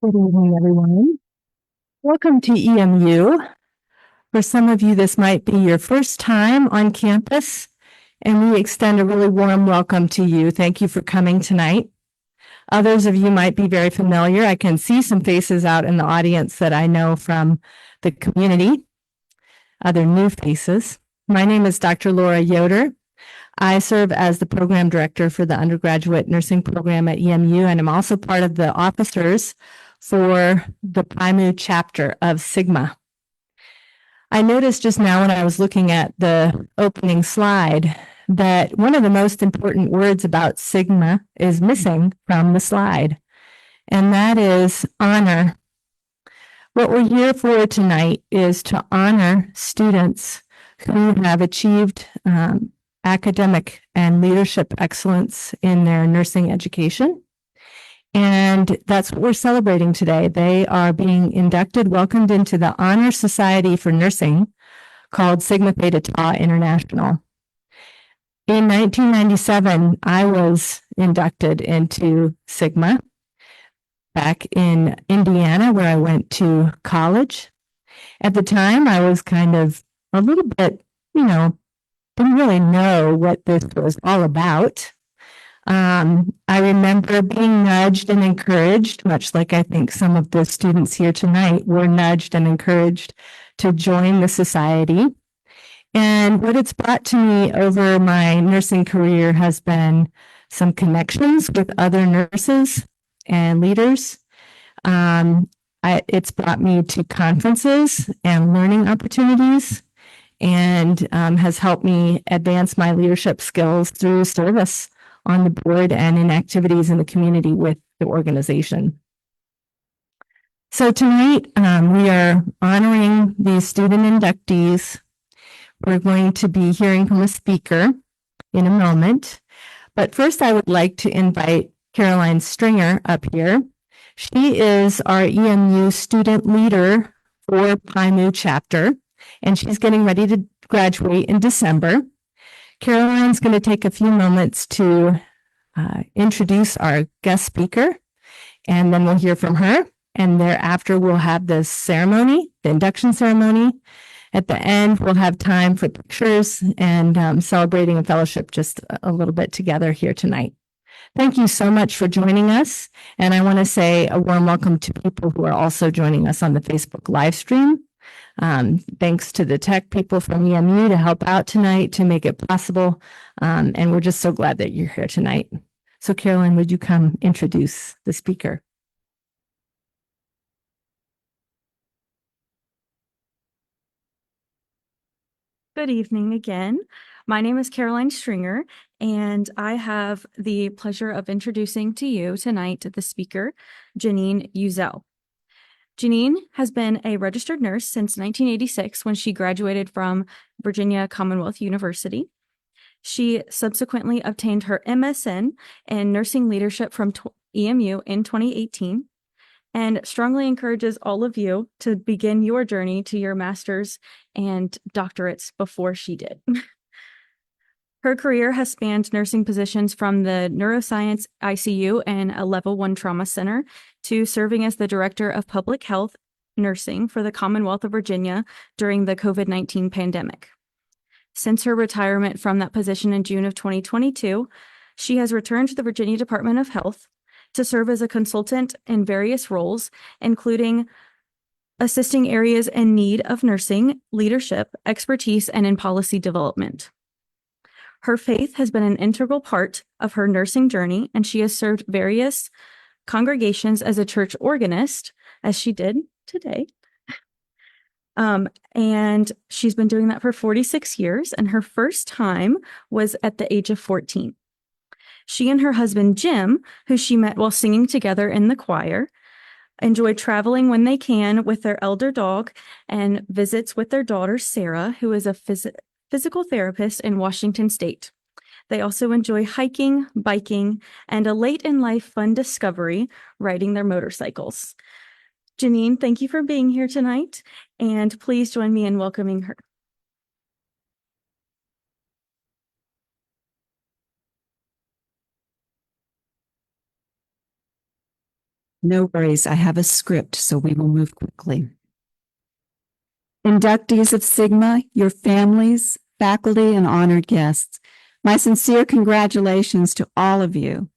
Good evening, everyone. Welcome to EMU. For some of you, this might be your first time on campus, and we extend a really warm welcome to you. Thank you for coming tonight. Others of you might be very familiar. I can see some faces out in the audience that I know from the community, other new faces. My name is Dr. Laura Yoder. I serve as the program director for the undergraduate nursing program at EMU, and I'm also part of the officers for the Pi Mu chapter of Sigma. I noticed just now when I was looking at the opening slide that one of the most important words about Sigma is missing from the slide, and that is honor. What we're here for tonight is to honor students who have achieved academic and leadership excellence in their nursing education. And that's what we're celebrating today. They are being inducted, welcomed into the Honor Society for Nursing called Sigma Theta Tau International. In 1997, I was inducted into Sigma back in Indiana, where I went to college. At the time, I was kind of a little bit, didn't really know what this was all about. I remember being nudged and encouraged, much like I think some of the students here tonight were nudged and encouraged to join the society. And what it's brought to me over my nursing career has been some connections with other nurses and leaders. It's brought me to conferences and learning opportunities, and has helped me advance my leadership skills through service on the board and in activities in the community with the organization. So tonight, we are honoring these student inductees. We're going to be hearing from a speaker in a moment. But first, I would like to invite Caroline Stringer up here. She is our EMU student leader for Pi Mu chapter, and she's getting ready to graduate in December. Caroline's going to take a few moments to introduce our guest speaker, and then we'll hear from her. And thereafter, we'll have the ceremony, the induction ceremony. At the end, we'll have time for pictures and celebrating a fellowship just a little bit together here tonight. Thank you so much for joining us. And I want to say a warm welcome to people who are also joining us on the Facebook live stream. Thanks to the tech people from EMU to help out tonight to make it possible. And we're just so glad that you're here tonight. So Caroline, would you come introduce the speaker? Good evening again. My name is Caroline Stringer, and I have the pleasure of introducing to you tonight the speaker, Janine Uzel. Janine has been a registered nurse since 1986 when she graduated from Virginia Commonwealth University. She subsequently obtained her MSN in nursing leadership from EMU in 2018. And strongly encourages all of you to begin your journey to your master's and doctorates before she did. Her career has spanned nursing positions from the neuroscience ICU and a level 1 trauma center to serving as the director of public health nursing for the Commonwealth of Virginia during the COVID-19 pandemic. Since her retirement from that position in June of 2022, she has returned to the Virginia Department of Health to serve as a consultant in various roles, including assisting areas in need of nursing, leadership, expertise, and in policy development. Her faith has been an integral part of her nursing journey, and she has served various congregations as a church organist, as she did today. And she's been doing that for 46 years, and her first time was at the age of 14. She and her husband, Jim, who she met while singing together in the choir, enjoy traveling when they can with their elder dog and visits with their daughter, Sarah, who is a physical therapist in Washington State. They also enjoy hiking, biking, and a late-in-life fun discovery, riding their motorcycles. Janine, thank you for being here tonight, and please join me in welcoming her. No worries, I have a script, so we will move quickly. Inductees of Sigma, your families, faculty, and honored guests, my sincere congratulations to all of you.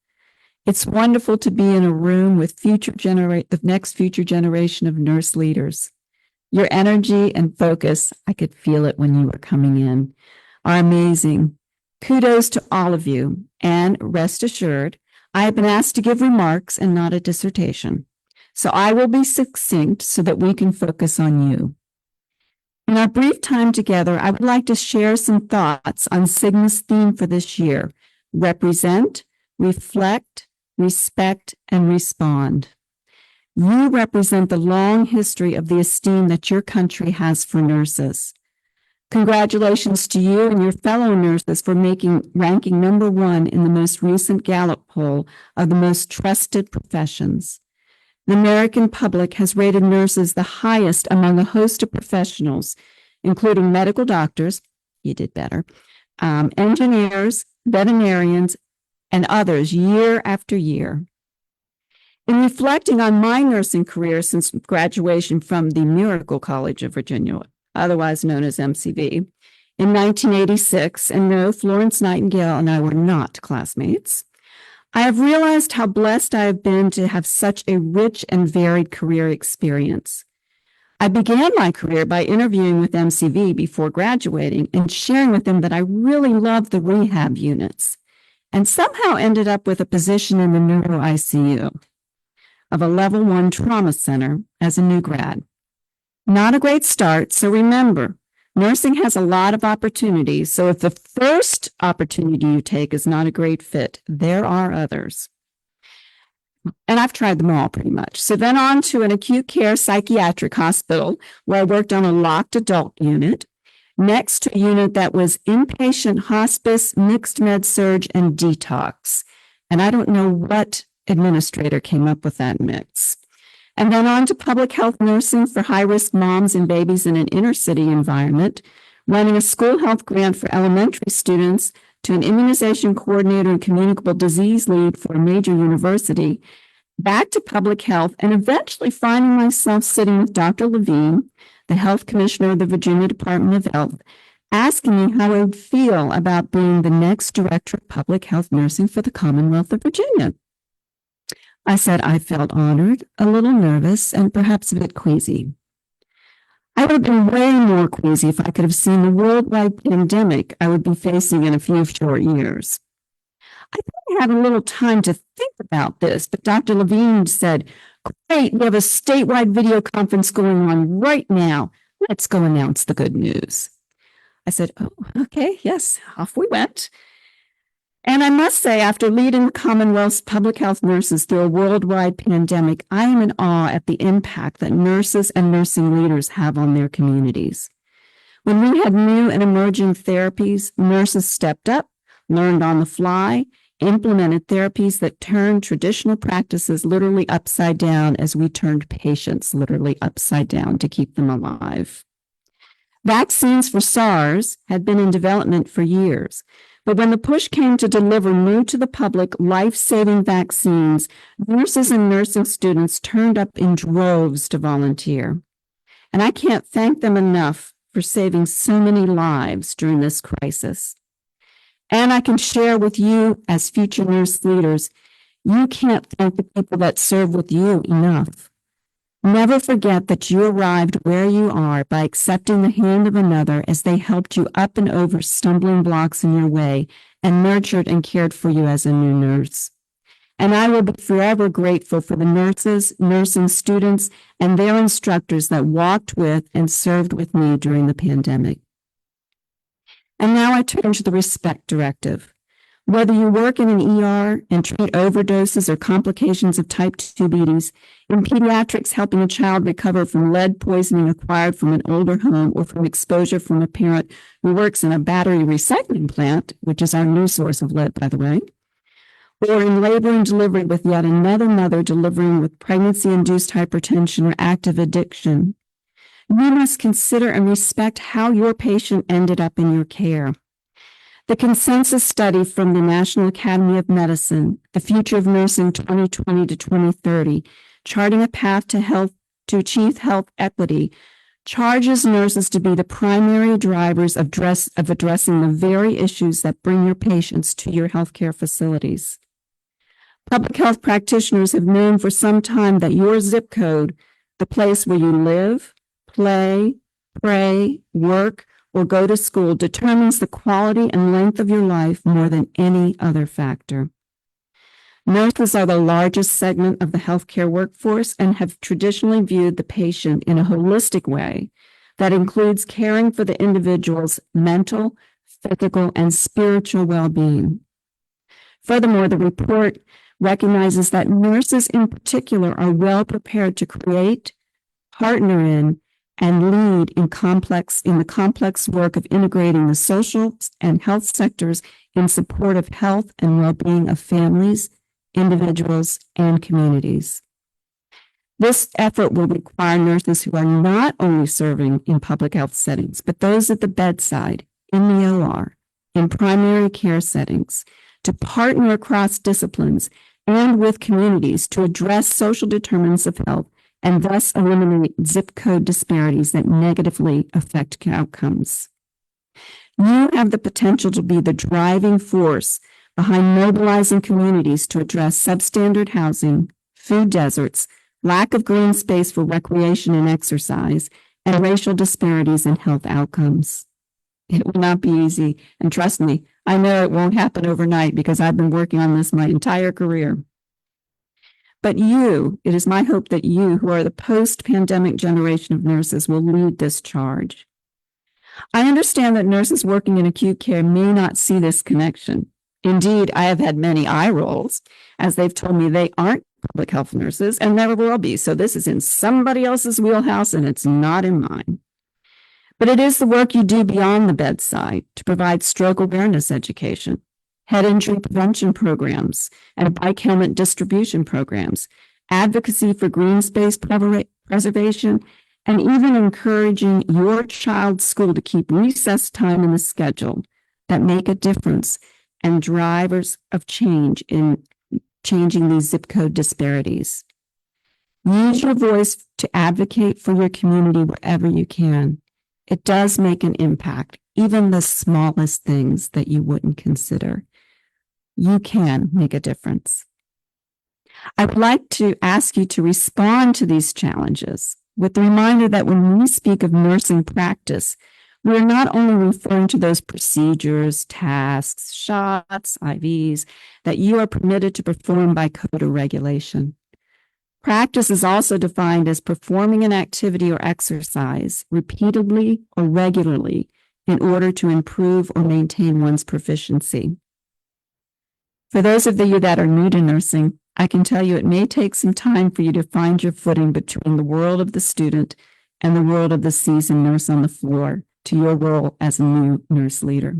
It's wonderful to be in a room with the next future generation of nurse leaders. Your energy and focus, I could feel it when you were coming in, are amazing. Kudos to all of you, and rest assured, I have been asked to give remarks and not a dissertation, so I will be succinct so that we can focus on you. In our brief time together, I would like to share some thoughts on Sigma's theme for this year: represent, reflect, respect, and respond. You represent the long history of the esteem that your country has for nurses. Congratulations to you and your fellow nurses for ranking number one in the most recent Gallup poll of the most trusted professions. The American public has rated nurses the highest among a host of professionals, including medical doctors, you did better, engineers, veterinarians, and others year after year. In reflecting on my nursing career since graduation from the Miracle College of Virginia, otherwise known as MCV, in 1986, and no, Florence Nightingale and I were not classmates, I have realized how blessed I have been to have such a rich and varied career experience. I began my career by interviewing with MCV before graduating and sharing with them that I really loved the rehab units, and somehow ended up with a position in the neuro ICU of a level 1 trauma center as a new grad. Not a great start, so remember, nursing has a lot of opportunities, so if the first opportunity you take is not a great fit, there are others. And I've tried them all pretty much. So then on to an acute care psychiatric hospital where I worked on a locked adult unit, next to a unit that was inpatient hospice, mixed med surg, and detox. And I don't know what administrator came up with that mix. And then on to public health nursing for high-risk moms and babies in an inner city environment, running a school health grant for elementary students to an immunization coordinator and communicable disease lead for a major university, back to public health, and eventually finding myself sitting with Dr. Levine, the health commissioner of the Virginia Department of Health, asking me how I would feel about being the next director of public health nursing for the Commonwealth of Virginia. I said I felt honored, a little nervous, and perhaps a bit queasy. I would have been way more queasy if I could have seen the worldwide pandemic I would be facing in a few short years. I think I had a little time to think about this, but Dr. Levine said, "Great, we have a statewide video conference going on right now. Let's go announce the good news." I said, "Oh, okay, yes," off we went. And I must say, after leading the Commonwealth's public health nurses through a worldwide pandemic, I am in awe at the impact that nurses and nursing leaders have on their communities. When we had new and emerging therapies, nurses stepped up, learned on the fly, implemented therapies that turned traditional practices literally upside down as we turned patients literally upside down to keep them alive. Vaccines for SARS had been in development for years, but when the push came to deliver new to the public life-saving vaccines, nurses and nursing students turned up in droves to volunteer. And I can't thank them enough for saving so many lives during this crisis. And I can share with you as future nurse leaders, you can't thank the people that serve with you enough. Never forget that you arrived where you are by accepting the hand of another as they helped you up and over stumbling blocks in your way and nurtured and cared for you as a new nurse. And I will be forever grateful for the nurses, nursing students, and their instructors that walked with and served with me during the pandemic. And now I turn to the Respect Directive. Whether you work in an ER and treat overdoses or complications of type 2 diabetes, in pediatrics helping a child recover from lead poisoning acquired from an older home or from exposure from a parent who works in a battery recycling plant, which is our new source of lead, by the way, or in labor and delivery with yet another mother delivering with pregnancy-induced hypertension or active addiction, you must consider and respect how your patient ended up in your care. The consensus study from the National Academy of Medicine, The Future of Nursing 2020 to 2030, charting a path to achieve health equity, charges nurses to be the primary drivers of addressing the very issues that bring your patients to your healthcare facilities. Public health practitioners have known for some time that your zip code, the place where you live, play, pray, work, or go to school, determines the quality and length of your life more than any other factor. Nurses are the largest segment of the healthcare workforce and have traditionally viewed the patient in a holistic way, that includes caring for the individual's mental, physical, and spiritual well-being. Furthermore, the report recognizes that nurses in particular are well prepared to create, partner in, and lead in the complex work of integrating the social and health sectors in support of health and well-being of families, individuals, and communities. This effort will require nurses who are not only serving in public health settings, but those at the bedside, in the OR, in primary care settings, to partner across disciplines and with communities to address social determinants of health and thus eliminate zip code disparities that negatively affect outcomes. You have the potential to be the driving force behind mobilizing communities to address substandard housing, food deserts, lack of green space for recreation and exercise, and racial disparities in health outcomes. It will not be easy, and trust me, I know it won't happen overnight because I've been working on this my entire career. But it is my hope that you, who are the post-pandemic generation of nurses, will lead this charge. I understand that nurses working in acute care may not see this connection. Indeed, I have had many eye rolls, as they've told me they aren't public health nurses and never will be. So this is in somebody else's wheelhouse and it's not in mine. But it is the work you do beyond the bedside to provide stroke awareness education, head injury prevention programs, and bike helmet distribution programs, advocacy for green space preservation, and even encouraging your child's school to keep recess time in the schedule that make a difference and drivers of change in changing these zip code disparities. Use your voice to advocate for your community wherever you can. It does make an impact, even the smallest things that you wouldn't consider. You can make a difference. I would like to ask you to respond to these challenges with the reminder that when we speak of nursing practice, we're not only referring to those procedures, tasks, shots, IVs that you are permitted to perform by code or regulation. Practice is also defined as performing an activity or exercise repeatedly or regularly in order to improve or maintain one's proficiency. For those of you that are new to nursing, I can tell you it may take some time for you to find your footing between the world of the student and the world of the seasoned nurse on the floor to your role as a new nurse leader.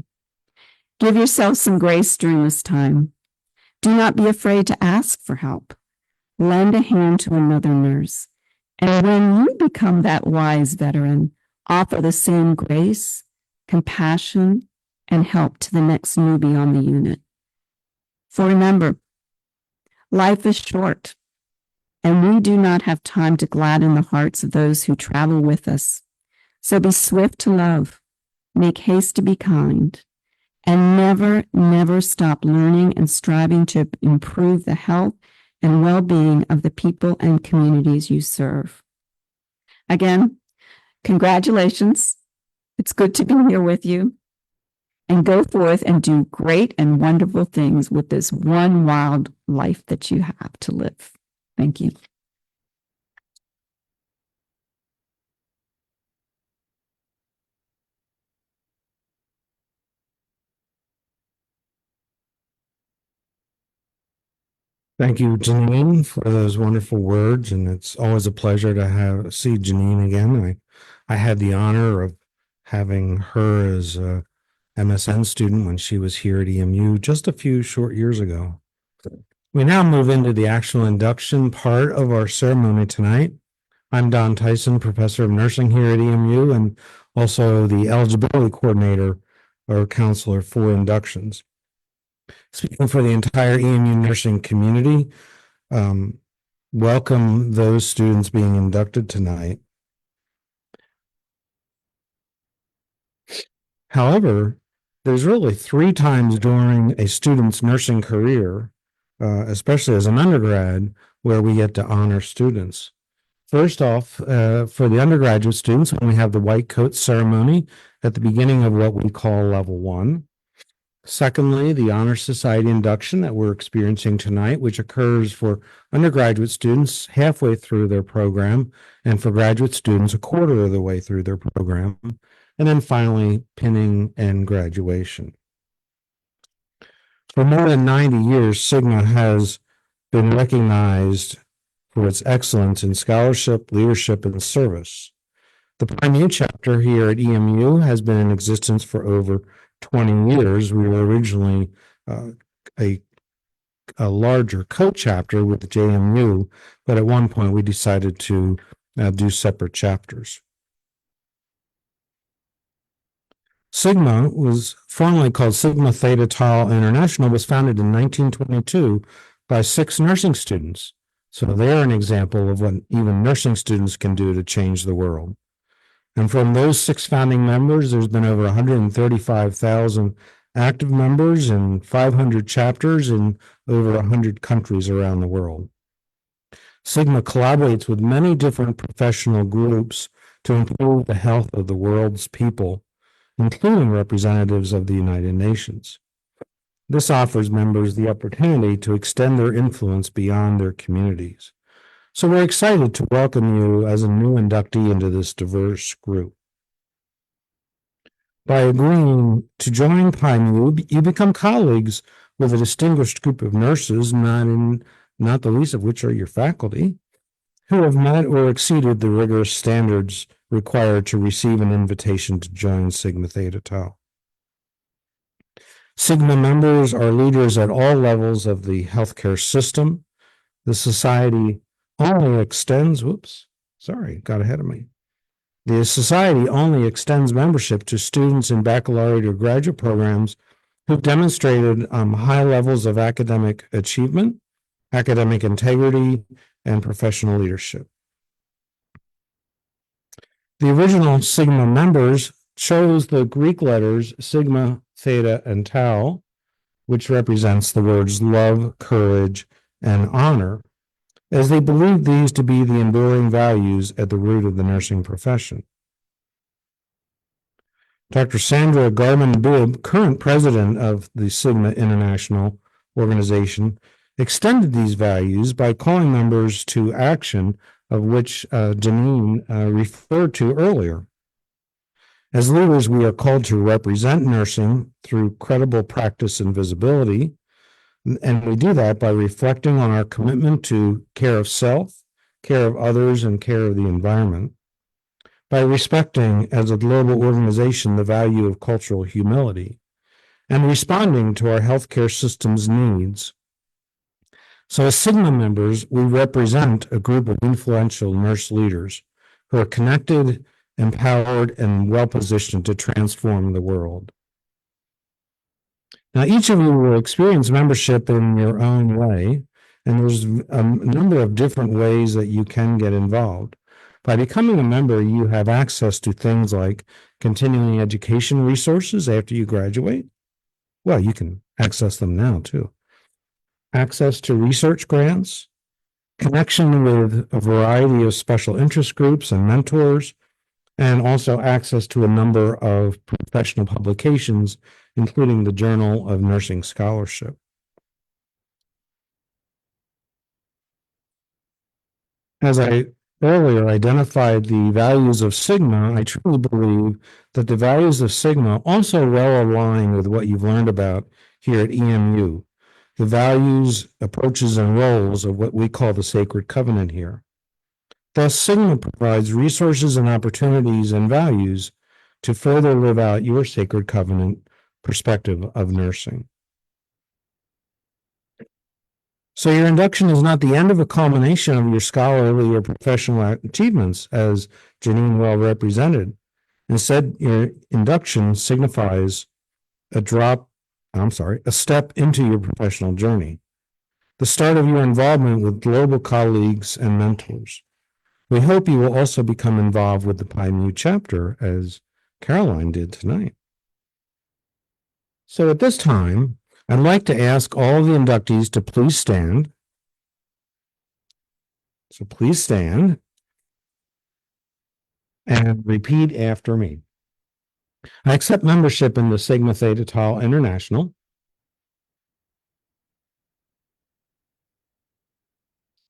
Give yourself some grace during this time. Do not be afraid to ask for help. Lend a hand to another nurse. And when you become that wise veteran, offer the same grace, compassion, and help to the next newbie on the unit. For remember, life is short, and we do not have time to gladden the hearts of those who travel with us. So be swift to love, make haste to be kind, and never, never stop learning and striving to improve the health and well-being of the people and communities you serve. Again, congratulations. It's good to be here with you. And go forth and do great and wonderful things with this one wild life that you have to live. Thank you. Thank you, Janine, for those wonderful words. And it's always a pleasure to see Janine again. I had the honor of having her as a MSN student when she was here at EMU just a few short years ago. We now move into the actual induction part of our ceremony tonight. I'm Don Tyson, professor of nursing here at EMU and also the eligibility coordinator or counselor for inductions. Speaking for the entire EMU nursing community, welcome those students being inducted tonight. However, there's really 3 times during a student's nursing career, especially as an undergrad, where we get to honor students. First off, for the undergraduate students, when we have the white coat ceremony at the beginning of what we call level 1. Secondly, the Honor Society induction that we're experiencing tonight, which occurs for undergraduate students halfway through their program, and for graduate students a quarter of the way through their program. And then finally, pinning and graduation. For more than 90 years, Sigma has been recognized for its excellence in scholarship, leadership, and service. The Pi Mu chapter here at EMU has been in existence for over 20 years. We were originally a larger co-chapter with the JMU, but at one point we decided to do separate chapters. Sigma was formerly called Sigma Theta Tau International, was founded in 1922 by 6 nursing students. So they're an example of what even nursing students can do to change the world. And from those 6 founding members, there's been over 135,000 active members in 500 chapters in over 100 countries around the world. Sigma collaborates with many different professional groups to improve the health of the world's people, including representatives of the United Nations. This offers members the opportunity to extend their influence beyond their communities. So we're excited to welcome you as a new inductee into this diverse group. By agreeing to join Pi Mu, you become colleagues with a distinguished group of nurses, not the least of which are your faculty, who have met or exceeded the rigorous standards required to receive an invitation to join Sigma Theta Tau. Sigma members are leaders at all levels of the healthcare system. The society only extends, got ahead of me. The society only extends membership to students in baccalaureate or graduate programs who've demonstrated high levels of academic achievement, academic integrity, and professional leadership. The original Sigma members chose the Greek letters Sigma, Theta, and Tau, which represents the words love, courage, and honor, as they believed these to be the enduring values at the root of the nursing profession. Dr. Sandra Garman-Bibb, current president of the Sigma International Organization, extended these values by calling members to action, of which Janine referred to earlier. As leaders, we are called to represent nursing through credible practice and visibility, and we do that by reflecting on our commitment to care of self, care of others, and care of the environment, by respecting, as a global organization, the value of cultural humility, and responding to our healthcare system's needs. So as Sigma members, we represent a group of influential nurse leaders who are connected, empowered, and well-positioned to transform the world. Now, each of you will experience membership in your own way, and there's a number of different ways that you can get involved. By becoming a member, you have access to things like continuing education resources after you graduate. Well, you can access them now, too. Access to research grants, connection with a variety of special interest groups and mentors, and also access to a number of professional publications, including the Journal of Nursing Scholarship. As I earlier identified the values of Sigma, I truly believe that the values of Sigma also well align with what you've learned about here at EMU, the values, approaches, and roles of what we call the sacred covenant here. Thus, Sigma provides resources and opportunities and values to further live out your sacred covenant perspective of nursing. So your induction is not the end of a culmination of your scholarly or professional achievements, as Janine well represented. Instead, your induction signifies a step into your professional journey, the start of your involvement with global colleagues and mentors. We hope you will also become involved with the Pi Mu chapter, as Caroline did tonight. So at this time, I'd like to ask all the inductees to please stand. So please stand and repeat after me. I accept membership in the Sigma Theta Tau International.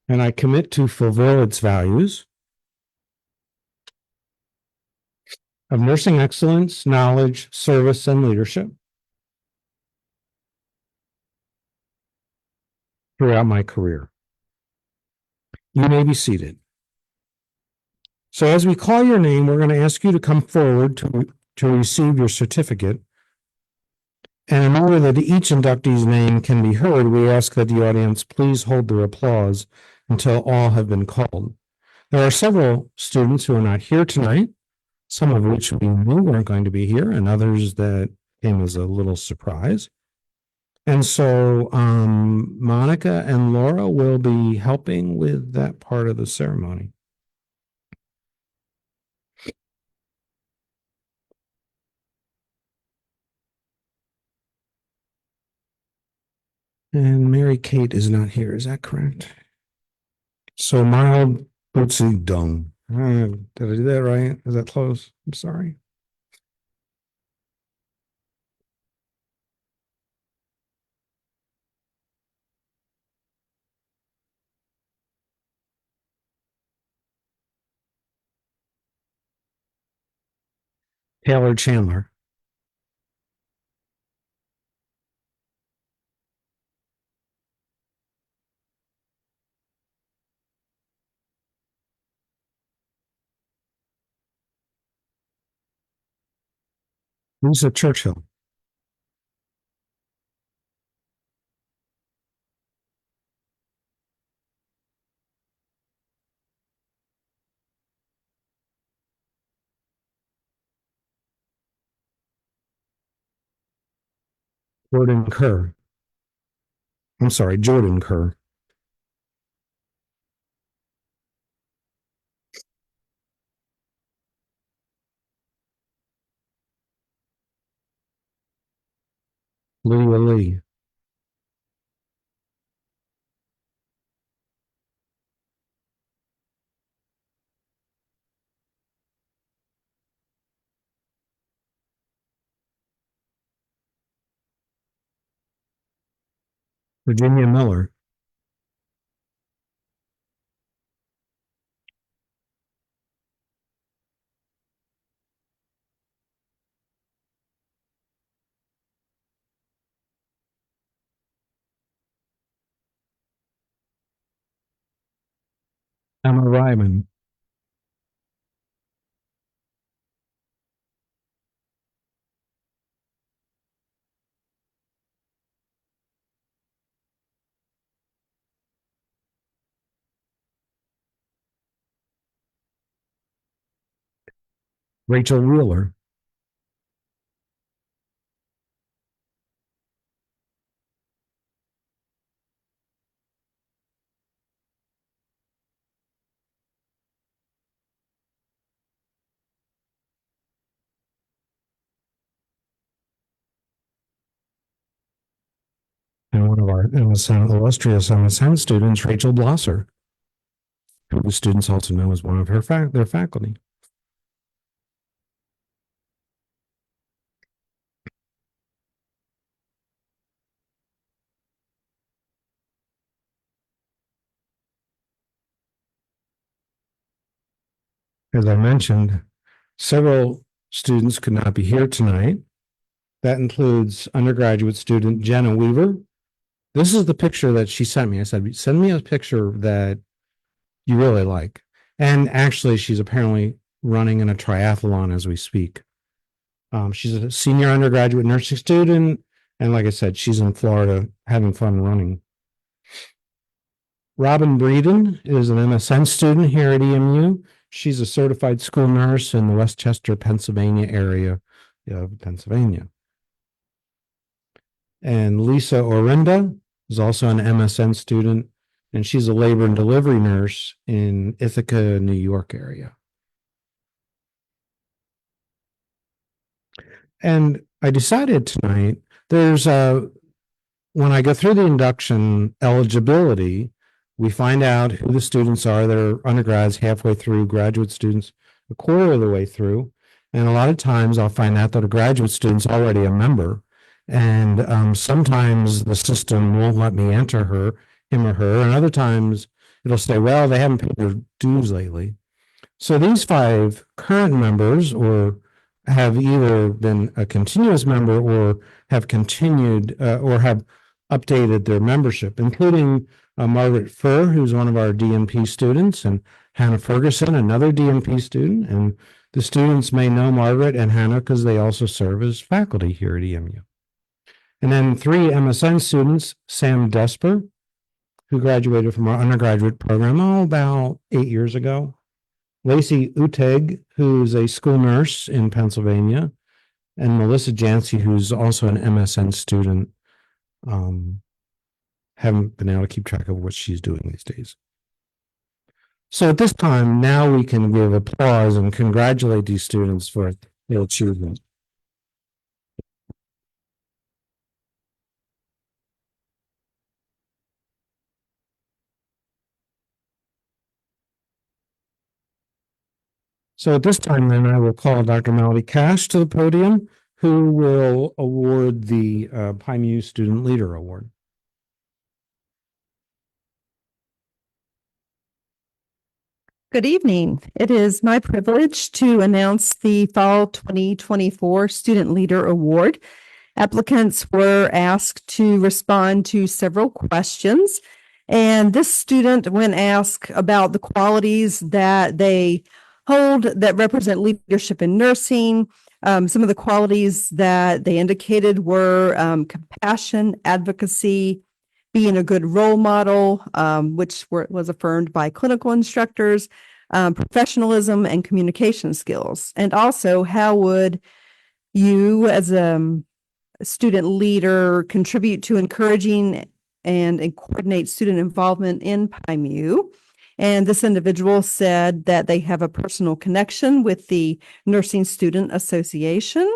and I commit to fulfill its values of nursing excellence, knowledge, service, and leadership throughout my career. You may be seated. So as we call your name, we're going to ask you to come forward to receive your certificate. And in order that each inductee's name can be heard, we ask that the audience please hold their applause until all have been called. There are several students who are not here tonight, some of which we knew weren't going to be here, and others that came as a little surprise. And so Monica and Laura will be helping with that part of the ceremony. And Mary Kate is not here, is that correct? So Mild Bootsy Dung. Did I do that right? Is that close? I'm sorry. Taylor Chandler. Lisa Churchill. Jordan Kerr. I'm sorry, Jordan Kerr. Lydia Lee. Virginia Miller. Emma Ryman. Rachel Wheeler. And one of our illustrious MSN students, Rachel Blosser, who the students also know as one of their faculty. As I mentioned, several students could not be here tonight. That includes undergraduate student Jenna Weaver. This is the picture that she sent me. I said, send me a picture that you really like. And actually, she's apparently running in a triathlon as we speak. She's a senior undergraduate nursing student. And like I said, she's in Florida having fun running. Robin Breeden is an MSN student here at EMU. She's a certified school nurse in the Westchester, Pennsylvania area of Pennsylvania. And Lisa Orinda is also an MSN student, and she's a labor and delivery nurse in Ithaca, New York area. And I decided tonight, when I go through the induction eligibility, we find out who the students are that are undergrads halfway through, graduate students a quarter of the way through. And a lot of times I'll find out that a graduate student's already a member. And sometimes the system won't let me enter him or her. And other times it'll say, well, they haven't paid their dues lately. So these 5 current members or have either been a continuous member or have continued or have updated their membership, including Margaret Furr, who's one of our DMP students, and Hannah Ferguson, another DMP student. And the students may know Margaret and Hannah because they also serve as faculty here at EMU. And then 3 MSN students, Sam Desper, who graduated from our undergraduate program about 8 years ago. Lacey Uteg, who's a school nurse in Pennsylvania, and Melissa Jancy, who's also an MSN student. Haven't been able to keep track of what she's doing these days. So at this time, now we can give applause and congratulate these students for their achievement. So at this time, then, I will call Dr. Melody Cash to the podium, who will award the Pi Mu Student Leader Award. Good evening. It is my privilege to announce the Fall 2024 Student Leader Award. Applicants were asked to respond to several questions. And this student, when asked about the qualities that they hold that represent leadership in nursing, some of the qualities that they indicated were compassion, advocacy, being a good role model, which was affirmed by clinical instructors, professionalism and communication skills. And also, how would you as a student leader contribute to encouraging and coordinate student involvement in Pi Mu? And this individual said that they have a personal connection with the Nursing Student Association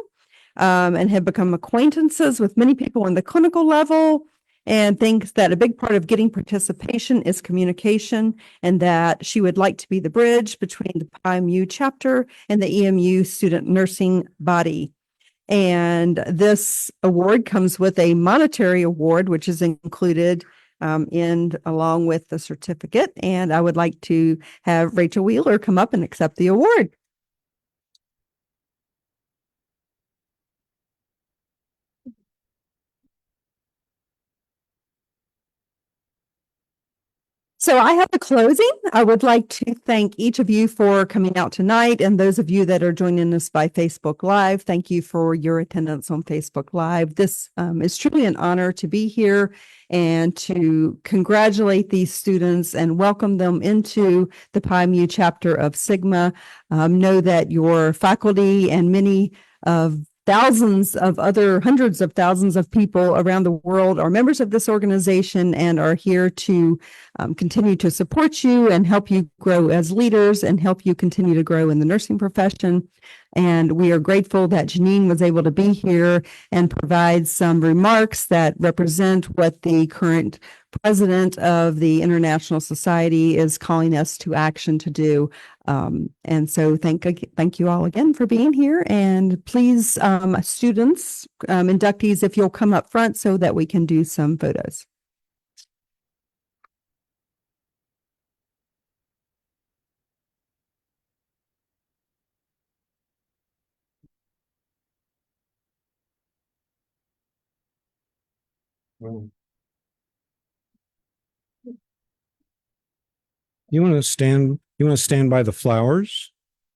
and have become acquaintances with many people on the clinical level, and thinks that a big part of getting participation is communication, and that she would like to be the bridge between the Pi Mu chapter and the EMU student nursing body. And this award comes with a monetary award, which is included along with the certificate. And I would like to have Rachel Wheeler come up and accept the award. So I have a closing. I would like to thank each of you for coming out tonight, and those of you that are joining us by Facebook Live, thank you for your attendance on Facebook Live. This is truly an honor to be here and to congratulate these students and welcome them into the Pi Mu chapter of Sigma. Know that your faculty and many of thousands of other hundreds of thousands of people around the world are members of this organization and are here to continue to support you and help you grow as leaders and help you continue to grow in the nursing profession. And we are grateful that Janine was able to be here and provide some remarks that represent what the current president of the International Society is calling us to action to do. And so thank you all again for being here. And please, students, inductees, if you'll come up front so that we can do some photos. You want to stand? You want to stand by the flowers,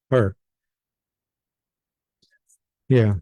or yeah?